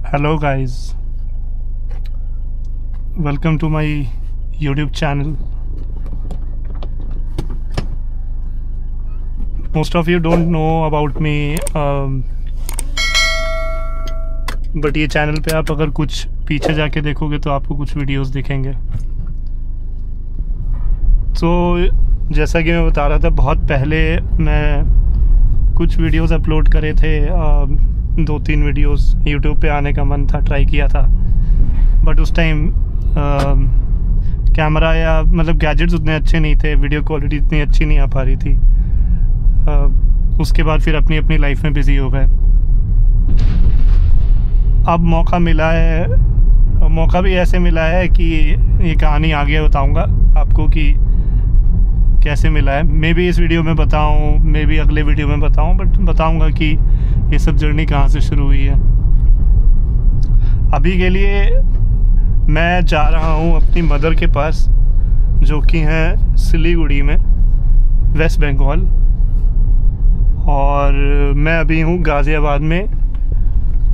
Hello guys, welcome to my YouTube channel. Most of you don't know about me, but ये channel पे आप अगर कुछ पीछे जाके देखोगे तो आपको कुछ वीडियोस दिखेंगे। तो जैसा कि मैं बता रहा था, बहुत पहले मैं कुछ वीडियोस अपलोड करे थे, 2-3 वीडियोस YouTube पे आने का मन था, ट्राई किया था, बट उस टाइम कैमरा या मतलब गैजेट्स उतने अच्छे नहीं थे, वीडियो क्वालिटी इतनी अच्छी नहीं आ पा रही थी। उसके बाद फिर अपनी अपनी लाइफ में बिज़ी हो गए। अब मौका मिला है, मौका भी ऐसे मिला है कि ये कहानी आगे बताऊंगा आपको कि कैसे मिला है। मे बी इस वीडियो में बताऊं, मे बी अगले वीडियो में बताऊं, बट बताऊंगा कि ये सब जर्नी कहाँ से शुरू हुई है। अभी के लिए मैं जा रहा हूँ अपनी मदर के पास, जो कि है सिलीगुड़ी में, वेस्ट बंगाल, और मैं अभी हूँ गाज़ियाबाद में।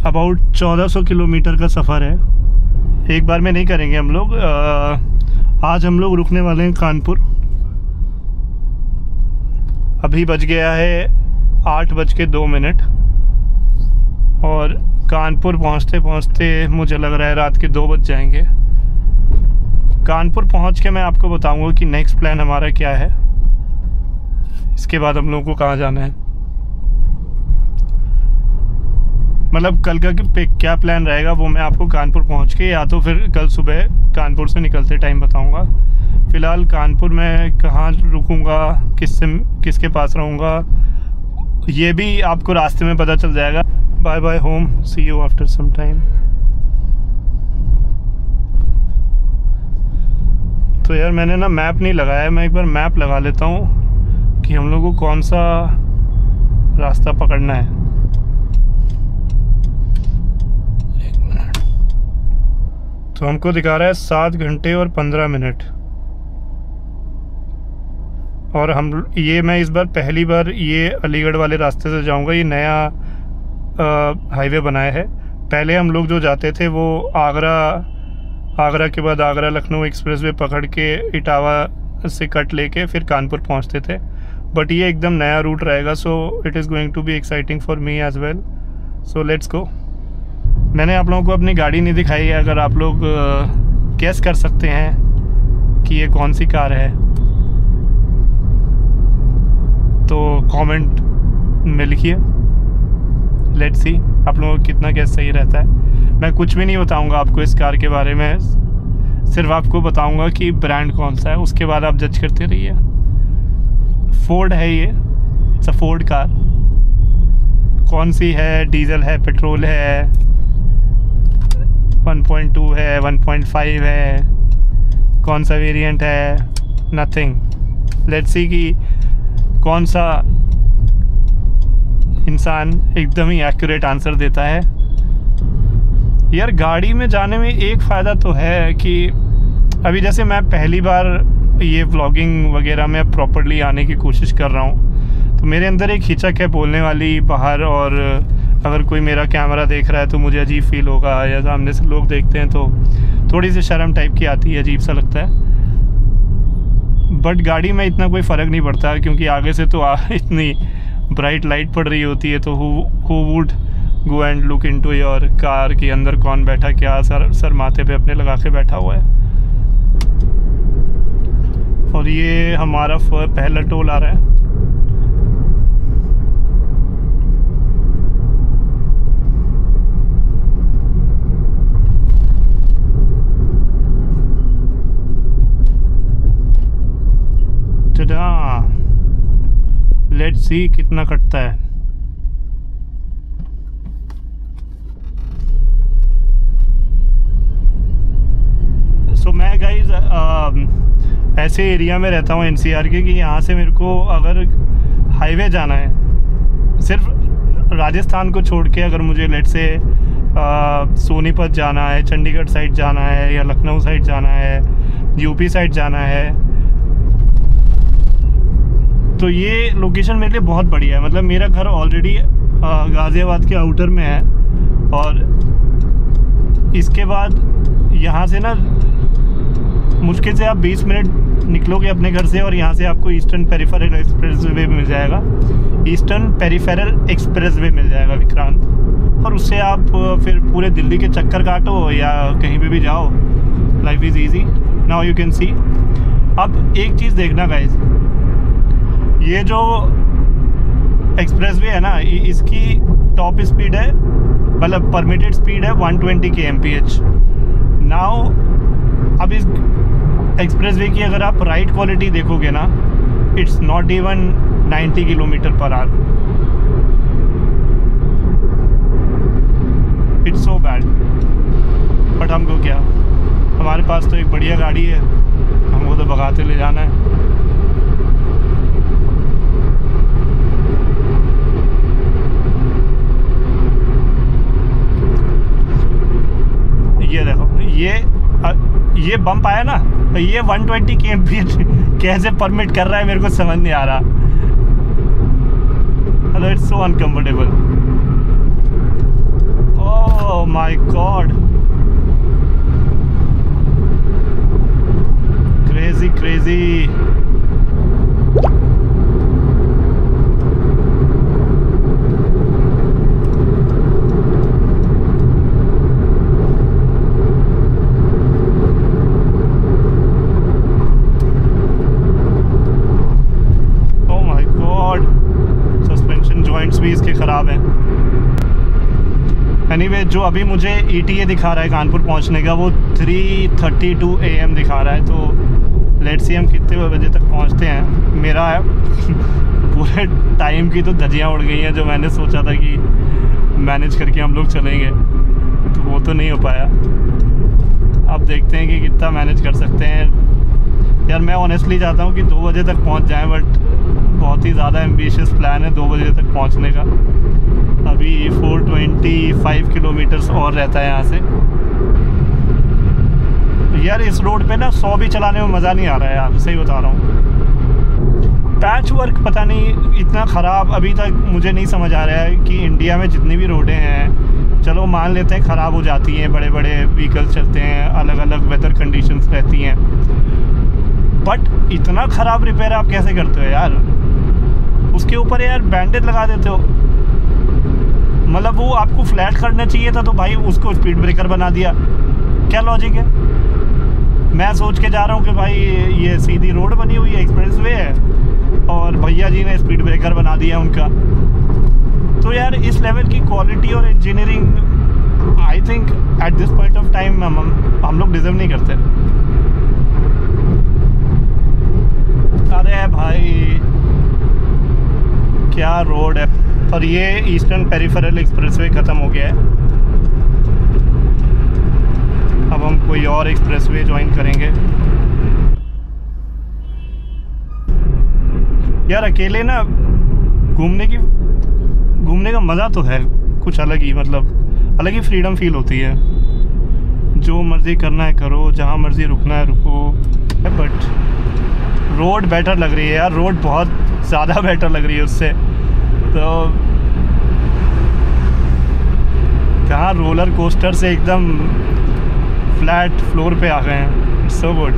अबाउट 1400 किलोमीटर का सफ़र है, एक बार में नहीं करेंगे हम लोग। आज हम लोग रुकने वाले हैं कानपुर। अभी बज गया है 8:02 और कानपुर पहुंचते पहुंचते मुझे लग रहा है रात के 2 बज जाएंगे। कानपुर पहुंच के मैं आपको बताऊंगा कि नेक्स्ट प्लान हमारा क्या है, इसके बाद हम लोगों को कहाँ जाना है, मतलब कल का क्या प्लान रहेगा वो मैं आपको कानपुर पहुंच के या तो फिर कल सुबह कानपुर से निकलते टाइम बताऊंगा। फ़िलहाल कानपुर में कहाँ रुकूंगा, किसके पास रहूँगा, ये भी आपको रास्ते में पता चल जाएगा। Bye bye home, see you after some time. तो यार मैंने ना मैप नहीं लगाया, मैं एक बार मैप लगा लेता हूँ कि हम लोग को कौन सा रास्ता पकड़ना है। तो हमको दिखा रहा है 7 घंटे और 15 मिनट, और मैं इस बार पहली बार ये अलीगढ़ वाले रास्ते से जाऊंगा। ये नया हाईवे बनाया है। पहले हम लोग जो जाते थे वो आगरा के बाद आगरा लखनऊ एक्सप्रेसवे पकड़ के इटावा से कट लेके फिर कानपुर पहुंचते थे, बट ये एकदम नया रूट रहेगा। So it is going to be exciting for me as well. So let's go. मैंने आप लोगों को अपनी गाड़ी नहीं दिखाई है, अगर आप लोग गेस कर सकते हैं कि ये कौन सी कार है तो कमेंट में लिखिए। लेट्स सी आप लोगों को कितना गैस सही रहता है। मैं कुछ भी नहीं बताऊंगा आपको इस कार के बारे में, सिर्फ आपको बताऊंगा कि ब्रांड कौन सा है, उसके बाद आप जज करते रहिए। फोर्ड है ये, इट्स अ फोर्ड कार। कौन सी है, डीजल है, पेट्रोल है, 1.2 है, 1.5 है, कौन सा वेरिएंट है, नथिंग। लेट्स सी कि कौन सा इंसान एकदम ही एक्यूरेट आंसर देता है। यार गाड़ी में जाने में एक फ़ायदा तो है कि अभी जैसे मैं पहली बार ये व्लॉगिंग वगैरह में प्रॉपर्ली आने की कोशिश कर रहा हूँ, तो मेरे अंदर एक हिचक है बोलने वाली बाहर, और अगर कोई मेरा कैमरा देख रहा है तो मुझे अजीब फील होगा, या सामने से लोग देखते हैं तो थोड़ी सी शर्म टाइप की आती है, अजीब सा लगता है। बट गाड़ी में इतना कोई फ़र्क नहीं पड़ता, क्योंकि आगे से तो इतनी ब्राइट लाइट पड़ रही होती है, तो who would go and look into your car कि अंदर कौन बैठा, क्या सर माथे पे अपने लगा के बैठा हुआ है। और ये हमारा पहला टोल आ रहा है। लेट्स सी कितना कटता है। सो मैं गाइज ऐसे एरिया में रहता हूँ NCR के कि यहाँ से मेरे को अगर हाईवे जाना है, सिर्फ राजस्थान को छोड़ के, अगर मुझे लेट्स से सोनीपत जाना है, चंडीगढ़ साइड जाना है, या लखनऊ साइड जाना है, यूपी साइड जाना है, तो ये लोकेशन मेरे लिए बहुत बढ़िया है। मतलब मेरा घर ऑलरेडी गाज़ियाबाद के आउटर में है, और इसके बाद यहाँ से ना मुश्किल से आप 20 मिनट निकलोगे अपने घर से और यहाँ से आपको ईस्टर्न पेरिफेरल एक्सप्रेस वे मिल जाएगा। ईस्टर्न पेरिफेरल एक्सप्रेस वे मिल जाएगा विक्रांत, और उससे आप फिर पूरे दिल्ली के चक्कर काटो या कहीं पे भी जाओ। Life is easy. Now you can see. अब एक चीज़ देखना गाइस, ये जो एक्सप्रेस वे है ना, इसकी टॉप स्पीड है, मतलब परमिटेड स्पीड है 120 kmph। नाउ अब इस एक्सप्रेस वे की अगर आप राइड क्वालिटी देखोगे ना, it's not even 90 km/h। It's so bad. But हमको क्या, हमारे पास तो एक बढ़िया गाड़ी है, हमको तो भगाते ले जाना है। ये देखो, ये बम्प आया ना, ये 120 kmph कैसे परमिट कर रहा है मेरे को समझ नहीं आ रहा। It's so uncomfortable. Oh my God, crazy crazy. भी इसके ख़राब हैं। एनीवे, जो अभी मुझे ETA दिखा रहा है कानपुर पहुंचने का, वो 3:32 AM दिखा रहा है। तो लेट्स सी हम कितने बजे तक पहुंचते हैं। मेरा पूरे टाइम की तो धज्जियां उड़ गई हैं। जो मैंने सोचा था कि मैनेज करके हम लोग चलेंगे, तो वो तो नहीं हो पाया। अब देखते हैं कि कितना मैनेज कर सकते हैं। यार मैं ऑनेस्टली चाहता हूँ कि 2 बजे तक पहुँच जाएँ, बट बहुत ही ज़्यादा एम्बिशियस प्लान है 2 बजे तक पहुंचने का। अभी 425 किलोमीटर्स और रहता है यहाँ से। यार इस रोड पे ना 100 भी चलाने में मज़ा नहीं आ रहा है यार, सही बता रहा हूँ। पैच वर्क पता नहीं इतना ख़राब अभी तक मुझे नहीं समझ आ रहा है कि इंडिया में जितनी भी रोडें हैं, चलो मान लेते हैं ख़राब हो जाती हैं, बड़े बड़े व्हीकल्स चलते हैं, अलग अलग वेदर कंडीशंस रहती हैं, बट इतना ख़राब रिपेयर आप कैसे करते हो यार? उसके ऊपर यार बैंडेज लगा देते हो। मतलब वो आपको फ्लैट करना चाहिए था, तो भाई उसको स्पीड ब्रेकर बना दिया। क्या लॉजिक है? मैं सोच के जा रहा हूँ कि भाई ये सीधी रोड बनी हुई है, एक्सप्रेस वे है, और भैया जी ने स्पीड ब्रेकर बना दिया उनका। तो यार इस लेवल की क्वालिटी और engineering I think at this point of time हम लोग डिजर्व नहीं करते। अरे भाई क्या रोड है। और ये ईस्टर्न पेरिफेरल एक्सप्रेसवे ख़त्म हो गया है। अब हम कोई और एक्सप्रेसवे ज्वाइन करेंगे। यार अकेले ना घूमने का मज़ा तो है कुछ अलग ही, मतलब अलग ही फ्रीडम फील होती है। जो मर्ज़ी करना है करो, जहाँ मर्ज़ी रुकना है रुको। बट रोड बेटर लग रही है यार, रोड बहुत ज़्यादा बेटर लग रही है उससे। तो कहाँ रोलर कोस्टर से एकदम फ्लैट फ्लोर पे आ गए हैं। It's so good.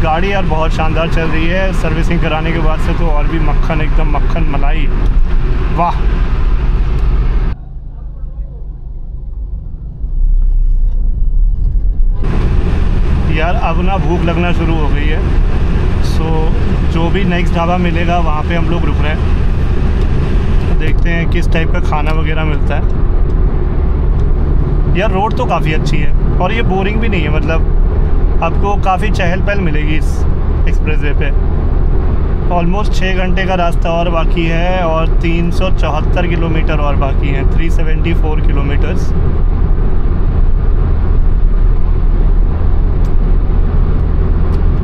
गाड़ी यार बहुत शानदार चल रही है। सर्विसिंग कराने के बाद से तो और भी मक्खन, एकदम मक्खन मलाई। वाह। यार अब ना भूख लगना शुरू हो गई है। सो जो भी नेक्स्ट ढाबा मिलेगा वहाँ पे हम लोग रुक रहे हैं। तो देखते हैं किस टाइप का खाना वगैरह मिलता है। यार रोड तो काफ़ी अच्छी है और ये बोरिंग भी नहीं है। मतलब आपको काफ़ी चहल पहल मिलेगी इस एक्सप्रेसवे पे। ऑलमोस्ट 6 घंटे का रास्ता और बाकी है और 374 किलोमीटर और बाकी हैं। 374 किलोमीटर्स।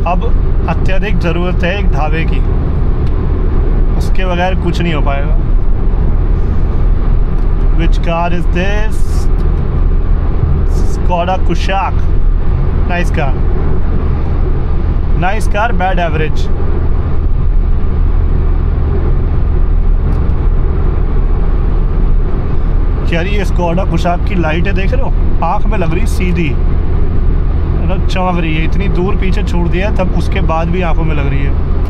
अब अत्यधिक ज़रूरत है एक ढाबे की, उसके बगैर कुछ नहीं हो पाएगा। Which car is this? Skoda Kushaq. Nice car. Nice car, bad average. यार ये स्कोडा कुशाक की लाइटें देख रहे हो, आँख में लग रही सीधी, मतलब चमक रही है। इतनी दूर पीछे छोड़ दिया है तब उसके बाद भी आंखों में लग रही है।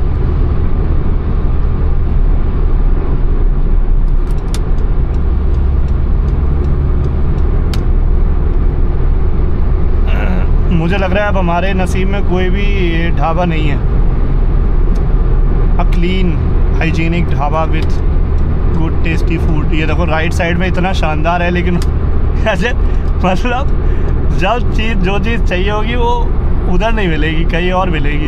मुझे लग रहा है अब हमारे नसीब में कोई भी ढाबा नहीं है, a clean hygienic dhaba with good tasty food. ये देखो राइट साइड में इतना शानदार है, लेकिन ऐसे मतलब जो चीज़ चाहिए होगी वो उधर नहीं मिलेगी, कहीं और मिलेगी।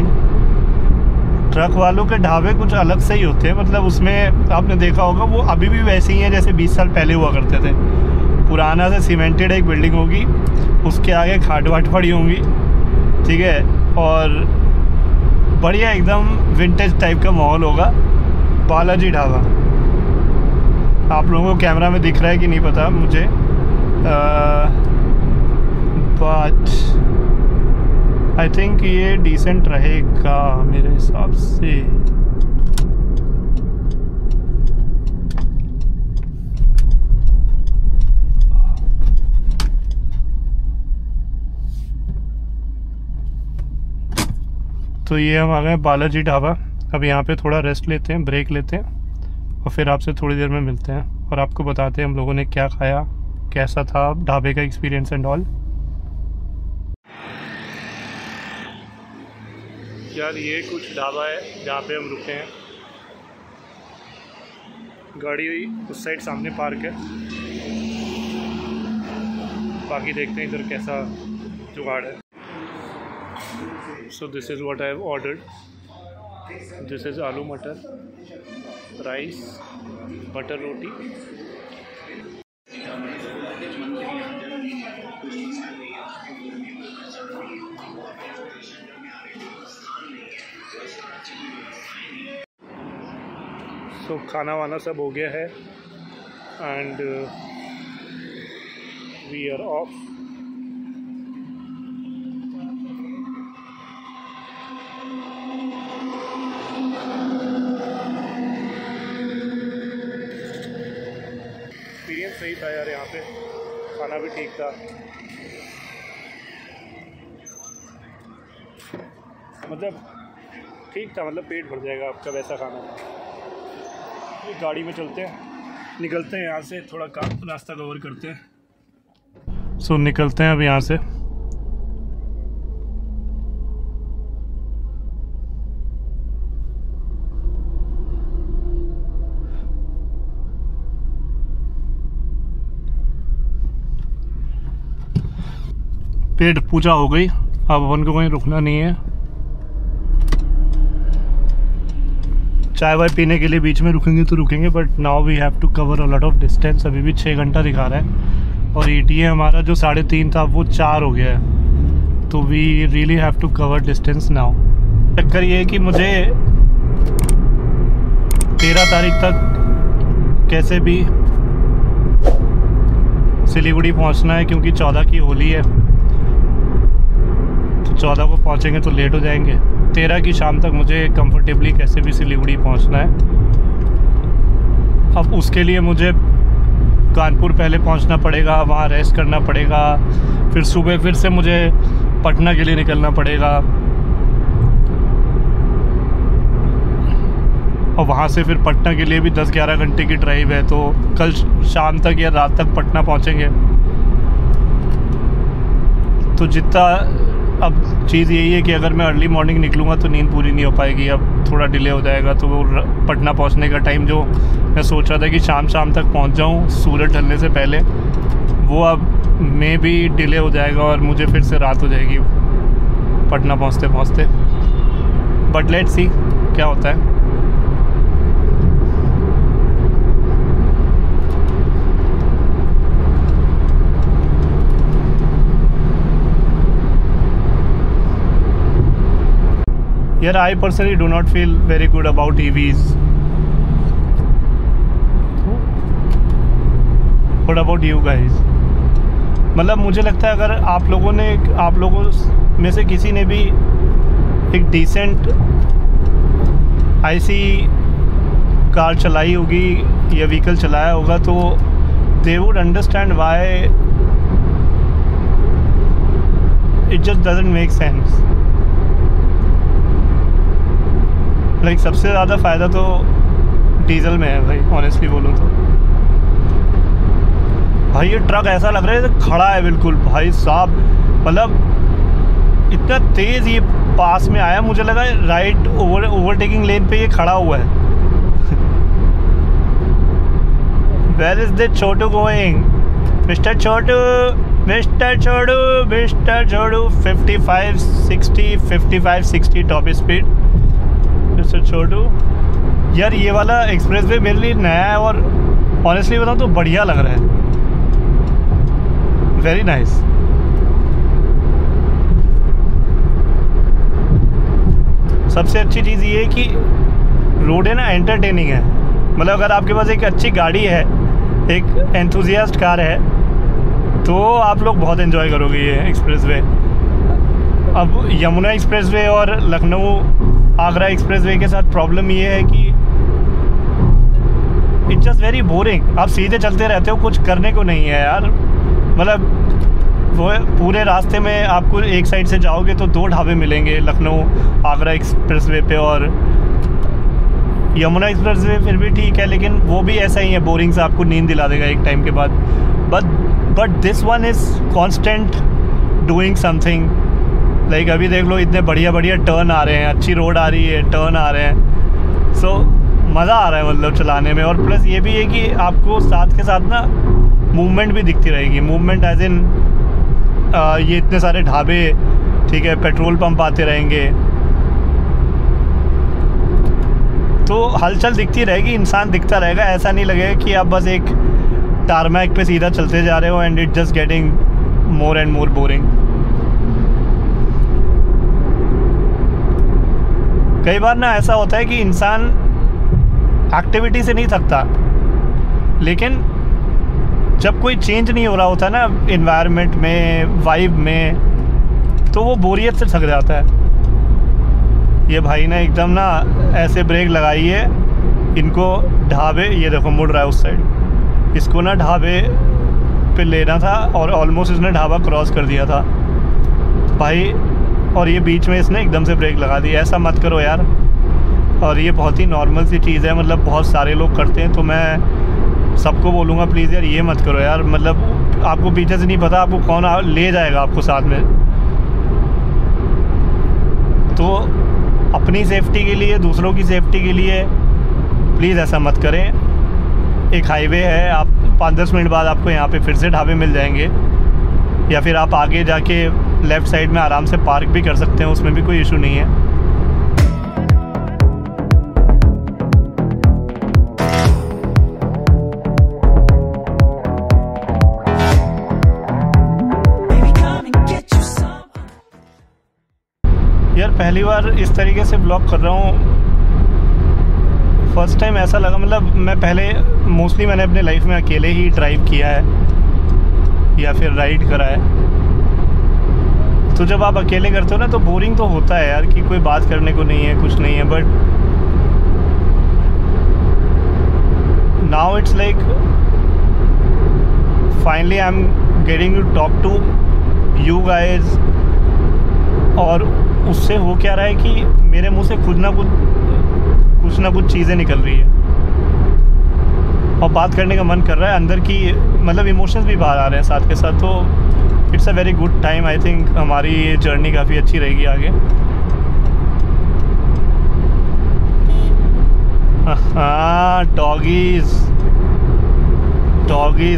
ट्रक वालों के ढाबे कुछ अलग से ही होते हैं, मतलब उसमें आपने देखा होगा वो अभी भी वैसे ही हैं जैसे 20 साल पहले हुआ करते थे। पुराना से सीमेंटेड एक बिल्डिंग होगी, उसके आगे खाट वाट पड़ी होंगी, ठीक है, और बढ़िया एकदम विंटेज टाइप का माहौल होगा। बालाजी ढाबा आप लोगों को कैमरा में दिख रहा है कि नहीं पता मुझे, बट आई थिंक ये डिसेंट रहेगा मेरे हिसाब से। तो ये हम आ गए बालाजी ढाबा। अब यहाँ पे थोड़ा रेस्ट लेते हैं, ब्रेक लेते हैं, और फिर आपसे थोड़ी देर में मिलते हैं और आपको बताते हैं हम लोगों ने क्या खाया, कैसा था ढाबे का एक्सपीरियंस एंड ऑल। यार ये कुछ ढाबा है जहाँ पे हम रुके हैं, गाड़ी उस साइड सामने पार्क है, बाकी देखते हैं इधर कैसा जुगाड़ है। So this is what I have ordered. This is aloo matar, rice, butter roti. So खाना वाना सब हो गया है and we are off. Experience सही था यार, यहाँ पे खाना भी ठीक था, मतलब ठीक था, मतलब पेट भर जाएगा आपका वैसा खाना। ये गाड़ी में चलते हैं, निकलते हैं यहाँ से, थोड़ा काम रास्ता कवर करते हैं। सो निकलते हैं अब यहाँ से। पेट पूजा हो गई, अब अपन को कहीं रुकना नहीं है। चाय वाय पीने के लिए बीच में रुकेंगे तो रुकेंगे, but now we have to cover a lot of distance. अभी भी 6 घंटा दिखा रहा है और ETA हमारा जो 3.5 था वो 4 हो गया है, तो we really have to cover distance now. चक्कर ये है कि मुझे 13 तारीख तक कैसे भी सिलीगुड़ी पहुंचना है, क्योंकि 14 की होली है, 14 को पहुंचेंगे तो लेट हो जाएंगे। 13 की शाम तक मुझे कंफर्टेबली कैसे भी सिलीगुड़ी पहुंचना है। अब उसके लिए मुझे कानपुर पहले पहुंचना पड़ेगा, वहां रेस्ट करना पड़ेगा, फिर सुबह फिर से मुझे पटना के लिए निकलना पड़ेगा, और वहां से फिर पटना के लिए भी 10-11 घंटे की ड्राइव है। तो कल शाम तक या रात तक पटना पहुंचेंगे। तो जितना अब चीज़ यही है कि अगर मैं अर्ली मॉर्निंग निकलूँगा तो नींद पूरी नहीं हो पाएगी, अब थोड़ा डिले हो जाएगा। तो वो पटना पहुंचने का टाइम जो मैं सोच रहा था कि शाम तक पहुंच जाऊं सूरज ढलने से पहले, वो अब में भी डिले हो जाएगा और मुझे फिर से रात हो जाएगी पटना पहुंचते पहुंचते। बट लेट्स सी क्या होता है। Here I personally do not feel very good about EVs. What about you guys? मतलब मुझे लगता है अगर आप लोगों में से किसी ने भी एक डिसेंट IC कार चलाई होगी या व्हीकल चलाया होगा, तो they would understand why it just doesn't make sense. Like सबसे ज़्यादा फ़ायदा तो डीजल में है भाई, ऑनेस्टली बोलूँ तो। भाई ये ट्रक ऐसा लग रहा है जैसे खड़ा है बिल्कुल भाई साहब, मतलब इतना तेज़ ये पास में आया, मुझे लगा राइट ओवरटेकिंग लेन पे ये खड़ा हुआ है। Where is the Chhotu going? Mr. Chhotu, Mr. Chhotu, Mr. Chhotu, 55-60 top speed. Mister Chhotu, यार ये वाला एक्सप्रेसवे मेरे लिए नया है और ऑनेस्टली बताऊँ तो बढ़िया लग रहा है, वेरी नाइस। सबसे अच्छी चीज़ ये है कि रोड है ना एंटरटेनिंग है, मतलब अगर आपके पास एक अच्छी गाड़ी है, एक एंथुजियास्ट कार है, तो आप लोग बहुत एंजॉय करोगे ये एक्सप्रेसवे। अब यमुना एक्सप्रेसवे और लखनऊ आगरा एक्सप्रेसवे के साथ प्रॉब्लम ये है कि इट्स जस्ट वेरी बोरिंग। आप सीधे चलते रहते हो, कुछ करने को नहीं है यार। मतलब वो पूरे रास्ते में आपको एक साइड से जाओगे तो 2 ढाबे मिलेंगे, लखनऊ आगरा एक्सप्रेसवे पे, और यमुना एक्सप्रेसवे फिर भी ठीक है, लेकिन वो भी ऐसा ही है, बोरिंग से आपको नींद दिला देगा एक टाइम के बाद। But this one is constant doing something. Like अभी देख लो, इतने बढ़िया बढ़िया टर्न आ रहे हैं, अच्छी रोड आ रही है, टर्न आ रहे हैं, सो मज़ा आ रहा है मतलब चलाने में। और प्लस ये भी है कि आपको साथ के साथ ना मूवमेंट भी दिखती रहेगी। मूवमेंट एज इन ये इतने सारे ढाबे, ठीक है, पेट्रोल पंप आते रहेंगे, तो हलचल दिखती रहेगी, इंसान दिखता रहेगा। ऐसा नहीं लगेगा कि आप बस एक टारमैक पे सीधा चलते जा रहे हो and it just getting more and more boring. कई बार ना ऐसा होता है कि इंसान एक्टिविटी से नहीं थकता, लेकिन जब कोई चेंज नहीं हो रहा होता ना एनवायरनमेंट में, वाइब में, तो वो बोरियत से थक जाता है। ये भाई ने एकदम ना ऐसे ब्रेक लगाई है, इनको ढाबे, ये देखो मुड़ रहा है उस साइड, इसको ना ढाबे पे लेना था और ऑलमोस्ट इसने ढाबा क्रॉस कर दिया था भाई, और ये बीच में इसने एकदम से ब्रेक लगा दी। ऐसा मत करो यार। और ये बहुत ही नॉर्मल सी चीज़ है, मतलब बहुत सारे लोग करते हैं, तो मैं सबको बोलूँगा प्लीज़ यार ये मत करो यार। मतलब आपको पीछे से नहीं पता आपको कौन ले जाएगा आपको साथ में, तो अपनी सेफ्टी के लिए, दूसरों की सेफ्टी के लिए प्लीज़ ऐसा मत करें। एक हाईवे है, आप 5-10 मिनट बाद आपको यहाँ पे फिर से ढाबे मिल जाएंगे, या फिर आप आगे जाके लेफ़्ट साइड में आराम से पार्क भी कर सकते हैं, उसमें भी कोई इशू नहीं है। यार पहली बार इस तरीके से ब्लॉग कर रहा हूँ, फर्स्ट टाइम ऐसा लगा। मतलब मैं पहले मोस्टली मैंने अपने लाइफ में अकेले ही ड्राइव किया है या फिर राइड करा है, तो जब आप अकेले करते हो ना तो बोरिंग तो होता है यार, कि कोई बात करने को नहीं है, कुछ नहीं है। But now it's like finally I am getting to talk to you guys, और उससे हो क्या रहा है कि मेरे मुंह से कुछ ना कुछ चीज़ें निकल रही है और बात करने का मन कर रहा है अंदर की, मतलब इमोशंस भी बाहर आ रहे हैं साथ के साथ। तो it's a very good time. I think हमारी ये जर्नी काफ़ी अच्छी रहेगी आगे। हाँ, डॉगीज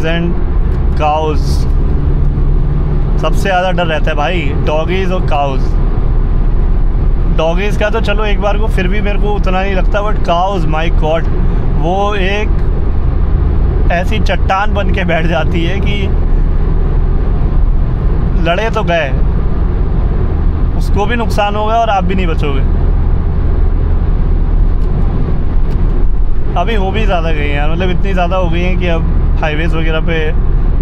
एंड काउज, सबसे ज़्यादा डर रहता है भाई, डॉगीज़ और काउज। डॉगीज़ का तो चलो एक बार को फिर भी मेरे को उतना नहीं लगता, बट काउज माय गॉड, वो एक ऐसी चट्टान बन के बैठ जाती है कि लड़े तो गए, उसको भी नुकसान होगा और आप भी नहीं बचोगे। अभी हो भी ज़्यादा गई हैं, मतलब इतनी ज़्यादा हो गई हैं कि अब हाईवेज़ वगैरह पे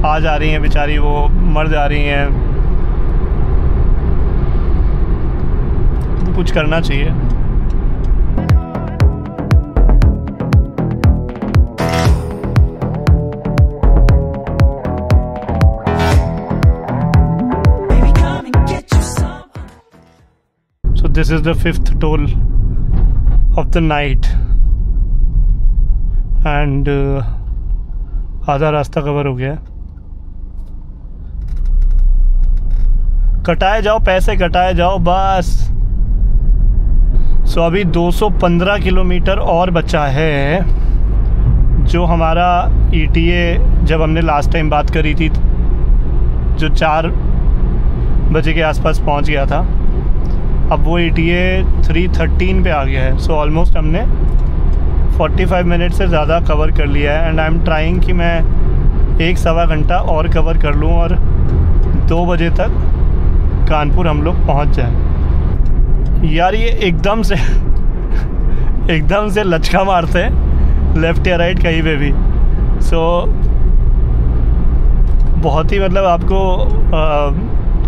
आ जा रही हैं बेचारी, वो मर जा रही हैं। तो कुछ करना चाहिए। This is the 5th toll of the night and आधा रास्ता कवर हो गया है। कटाए जाओ पैसे, कटाए जाओ बस। सो अभी 215 किलोमीटर और बचा है, जो हमारा ETA जब हमने लास्ट टाइम बात करी थी जो 4 बजे के आसपास पहुंच गया था, अब वो ETA 3:13 पे आ गया है। सो ऑलमोस्ट हमने 45 मिनट से ज़्यादा कवर कर लिया है एंड आई एम ट्राइंग कि मैं 1-1.25 घंटा और कवर कर लूँ और 2 बजे तक कानपुर हम लोग पहुँच जाएं। यार ये एकदम से लचका मारते हैं लेफ़्ट या राइट कहीं पे भी। सो बहुत ही मतलब आपको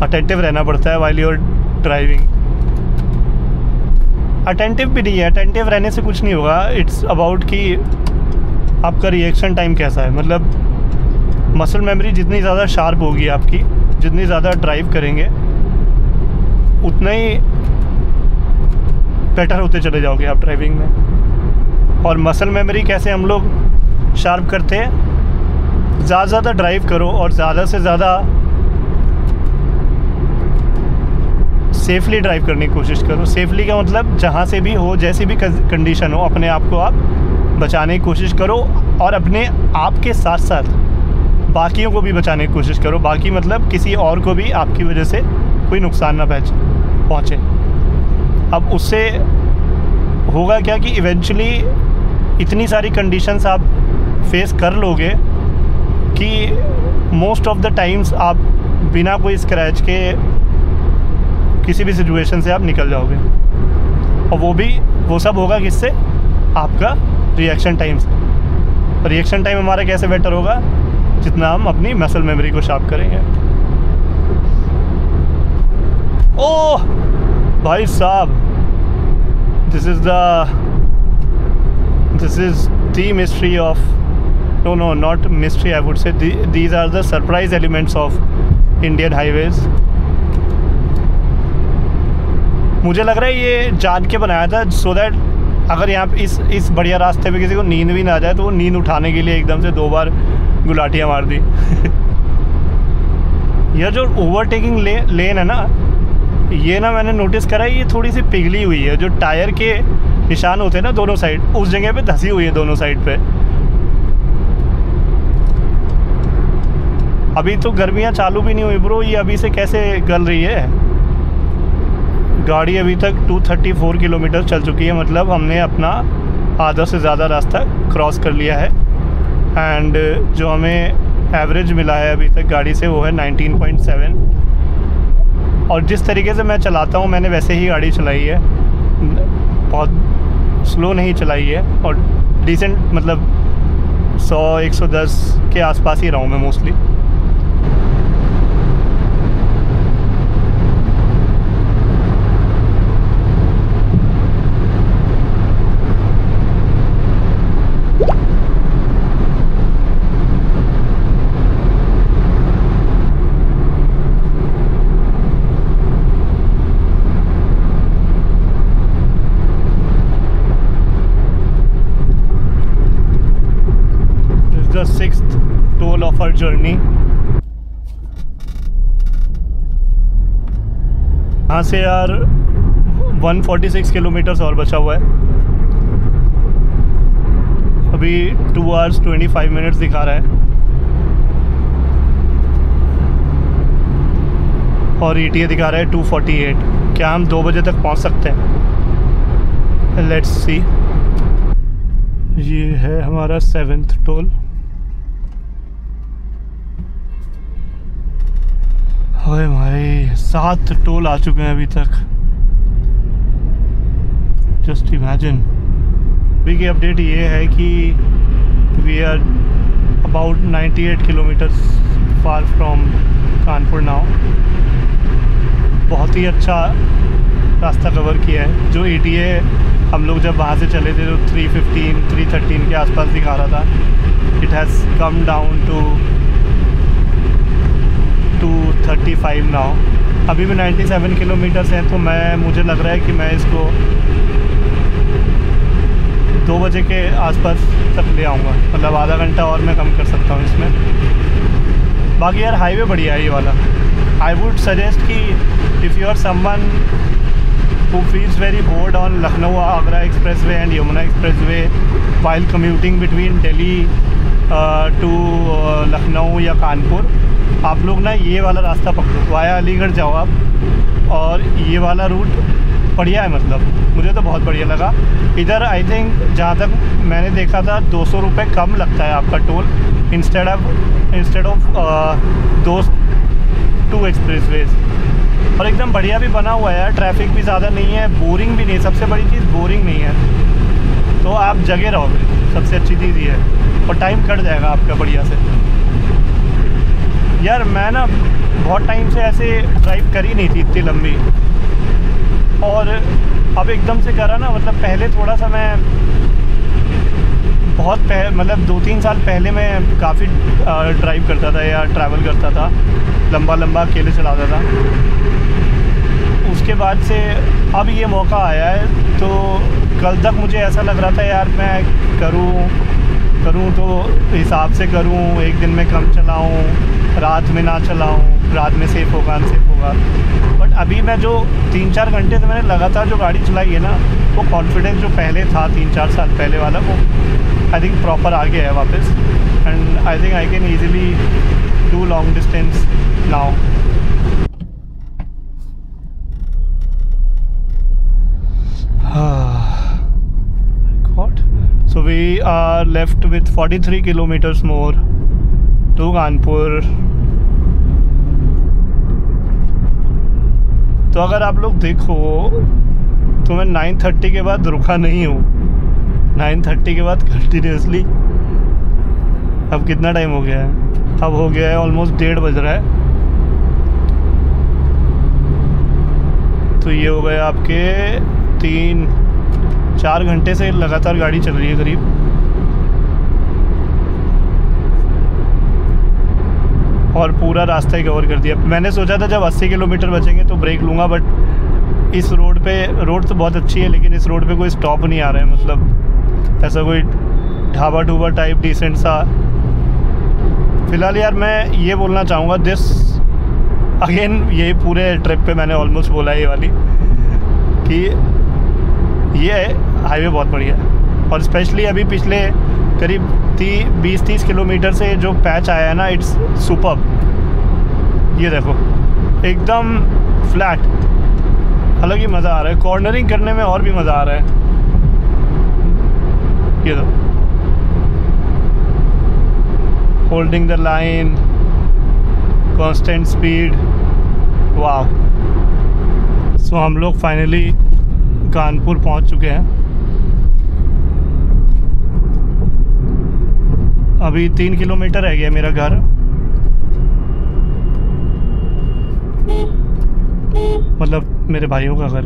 अटेंटिव रहना पड़ता है while you are driving. Attentive भी नहीं है, अटेंटिव रहने से कुछ नहीं होगा। इट्स अबाउट कि आपका रिएक्शन टाइम कैसा है। मतलब मसल मेमोरी जितनी ज़्यादा शार्प होगी आपकी, जितनी ज़्यादा ड्राइव करेंगे उतना ही बेटर होते चले जाओगे आप ड्राइविंग में। और मसल मेमोरी कैसे हम लोग शार्प करते हैं, ज़्यादा ड्राइव करो और ज़्यादा से ज़्यादा सेफली ड्राइव करने की कोशिश करो। सेफली का मतलब जहाँ से भी हो, जैसी भी कंडीशन हो, अपने आप को आप बचाने की कोशिश करो और अपने आप के साथ साथ बाकियों को भी बचाने की कोशिश करो। बाकी मतलब किसी और को भी आपकी वजह से कोई नुकसान ना पहुँचे। अब उससे होगा क्या कि इवेंचुअली इतनी सारी कंडीशंस आप फेस कर लोगे कि मोस्ट ऑफ द टाइम्स आप बिना कोई स्क्रैच के किसी भी सिचुएशन से आप निकल जाओगे। और वो सब होगा किससे? आपका रिएक्शन टाइम से। रिएक्शन टाइम हमारा कैसे बेटर होगा? जितना हम अपनी मसल मेमोरी को शार्प करेंगे। ओह भाई साहब, this is the mystery of, no, not mystery, I would say these are the surprise elements of Indian highways। मुझे लग रहा है ये जान के बनाया था सो दैट अगर यहाँ पे इस बढ़िया रास्ते पे किसी को नींद भी ना जाए तो वो नींद उठाने के लिए एकदम से 2 बार गुलाटियाँ मार दी। यह जो ओवरटेकिंग लेन है ना, ये ना मैंने नोटिस करा है, ये थोड़ी सी पिघली हुई है। जो टायर के निशान होते हैं ना दोनों साइड, उस जगह पे धसी हुई है दोनों साइड पे। अभी तो गर्मियाँ चालू भी नहीं हुई ब्रो, ये अभी से कैसे गल रही है गाड़ी। अभी तक 234 किलोमीटर चल चुकी है, मतलब हमने अपना आधा से ज़्यादा रास्ता क्रॉस कर लिया है। एंड जो हमें एवरेज मिला है अभी तक गाड़ी से वो है 19.7। और जिस तरीके से मैं चलाता हूँ मैंने वैसे ही गाड़ी चलाई है, बहुत स्लो नहीं चलाई है और डिसेंट, मतलब 100-110 के आसपास ही रहा हूँ मैं mostly. The 6th toll of our journey। यहाँ से यार 146 किलोमीटर्स और बचा हुआ है। अभी 2 hours 25 minutes दिखा रहा है और ETA दिखा रहा है 2:48। क्या हम 2 बजे तक पहुँच सकते हैं? Let's see. ये है हमारा 7th टोल। ओए भाई 7 टोल आ चुके हैं अभी तक, जस्ट इमेजिन। अभी की अपडेट ये है कि we are about 98 kilometers far from Kanpur now. बहुत ही अच्छा रास्ता कवर किया है। जो ETA हम लोग जब वहाँ से चले थे तो 3:13 के आसपास दिखा रहा था, it has come down to 2:35 now. अभी भी 97 किलोमीटर्स हैं, तो मुझे लग रहा है कि मैं इसको 2 बजे के आसपास तक ले आऊँगा। मतलब आधा घंटा और मैं कम कर सकता हूँ इसमें। बाकी यार हाईवे बढ़िया है ये वाला। आई वुड सजेस्ट कि if you are someone who feels very bored on Lucknow Agra expressway and Yamuna expressway while commuting between Delhi to Lucknow या कानपुर, आप लोग ना ये वाला रास्ता पकड़ो, वाया अलीगढ़ जाओ आप। और ये वाला रूट बढ़िया है, मतलब मुझे तो बहुत बढ़िया लगा। इधर आई थिंक जहाँ तक मैंने देखा था 200 रुपये कम लगता है आपका टोल इंस्टेड ऑफ दोस्त 2 एक्सप्रेसवेज। और एकदम बढ़िया भी बना हुआ है यार, ट्रैफिक भी ज़्यादा नहीं है, बोरिंग भी नहीं है। सबसे बड़ी चीज़ बोरिंग नहीं है, तो आप जगह रहोगे, सबसे अच्छी चीज़ ये है। और टाइम कट जाएगा आपका बढ़िया से। यार मैं ना बहुत टाइम से ऐसे ड्राइव करी नहीं थी इतनी लंबी, और अब एकदम से करा ना। मतलब पहले थोड़ा सा मैं मतलब 2-3 साल पहले मैं काफ़ी ड्राइव करता था या ट्रैवल करता था, लंबा अकेले चलाता था। उसके बाद से अब ये मौका आया है, तो कल तक मुझे ऐसा लग रहा था यार मैं करूँ तो हिसाब से करूँ, एक दिन में कम चलाऊँ, रात में ना चलाऊँ, रात में सेफ़ होगा अनसेफ होगा। बट अभी मैं जो 3-4 घंटे से मैंने लगातार जो गाड़ी चलाई है ना, वो कॉन्फिडेंस जो पहले था 3-4 साल पहले वाला, वो आई थिंक प्रॉपर आ गया है वापस। And I think I can easily do long distance now. God. So we are left with 43 kilometers more to Kanpur. तो अगर आप लोग देखो तो मैं 9:30 के बाद रुका नहीं हूँ। 9:30 के बाद कंटिन्यूसली। अब कितना टाइम हो गया है? अब हो गया है ऑलमोस्ट 1:30 बज रहा है। तो ये हो गए आपके 3-4 घंटे से लगातार गाड़ी चल रही है करीब। और पूरा रास्ता ही कवर कर दिया। मैंने सोचा था जब 80 किलोमीटर बचेंगे तो ब्रेक लूँगा, बट इस रोड तो बहुत अच्छी है, लेकिन इस रोड पे कोई स्टॉप नहीं आ रहा है। मतलब ऐसा कोई ढाबा टाइप डिसेंट सा। फ़िलहाल यार मैं ये बोलना चाहूँगा, अगेन ये पूरे ट्रिप पे मैंने ऑलमोस्ट बोला है ये वाली, कि ये हाईवे बहुत बढ़िया है। और स्पेशली अभी पिछले करीब 20-30 किलोमीटर से जो पैच आया है ना, इट्स सुपर्ब। ये देखो एकदम फ्लैट, अलग ही मज़ा आ रहा है। कॉर्नरिंग करने में और भी मज़ा आ रहा है। ये देखो, holding the line, constant speed, वाह। सो हम लोग फाइनली कानपुर पहुंच चुके हैं। अभी 3 किलोमीटर रह गया मेरा घर। मतलब मेरे भाइयों का घर।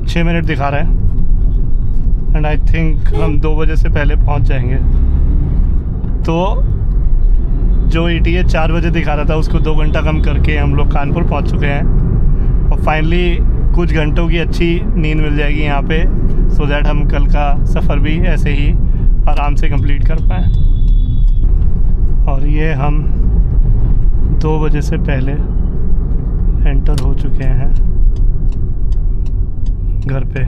6 मिनट दिखा रहा है, एंड आई थिंक हम 2 बजे से पहले पहुंच जाएंगे। तो जो ETA 4 बजे दिखा रहा था, उसको 2 घंटा कम करके हम लोग कानपुर पहुंच चुके हैं। और फाइनली कुछ घंटों की अच्छी नींद मिल जाएगी यहाँ पे, सो दैट हम कल का सफ़र भी ऐसे ही आराम से कंप्लीट कर पाएँ। और ये हम 2 बजे से पहले एंटर हो चुके हैं घर पे।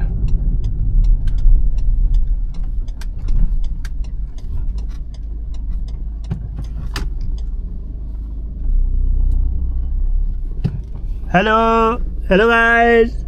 Hello guys.